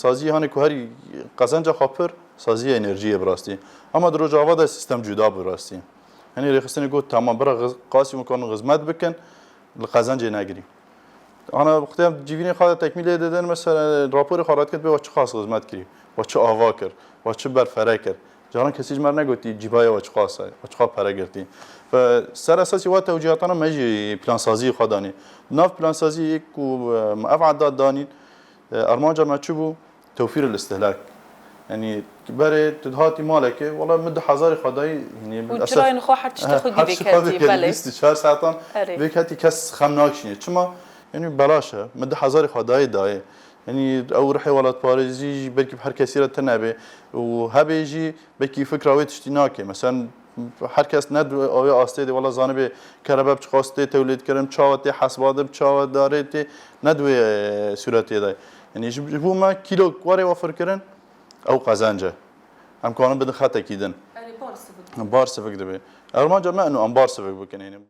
سازی هانی که هری قزنج خاپر سازی انرژی براستی اما در جاوا ده سیستم جدا براستی یعنی رخصتنی گفت تمام برای قاسی مکان خدمت بکن القزنج نگیری انا وقتی جیبینی خواهد تکمیل دادن مثلا راپور خارج کرد به چه خاص خدمت کردی و چه آوا کرد و چه برفره کرد جاران کسی مر نگوتی جیبای و چه خاصه و چه خاص پره گرتی و سر اساسی وقت توجیهاتنا مجی پلان سازی خدانی ناف پلان سازی یک و ابعاد دادانی ارمانجا ما تشوفوا توفير الاستهلاك يعني بري تدهاتي مالك والله مد حزاري خداي يعني للاسف وتراي نخو حتى تاخذ بكاتي بله 24 ساعتان بكاتي كاس خمناكشني چما يعني بلاشه مد حزاري خداي داي يعني او رحي ولد باريزي بلكي بحر كثيره تنبي وهبيجي بلكي فكره ويت اشتناكي مثلا هر کس ند آیا آستیده ولی زانه کرباب چخاسته تولید کردم چاوتی حسابات چاوت داره ندوی صورتی دای یعنی جبو ما کیلو کواری وفر کردن او قزنجه هم کانون بدن خطا کیدن بار سفک دبی ارمان جمع انو انبار سفک بکنین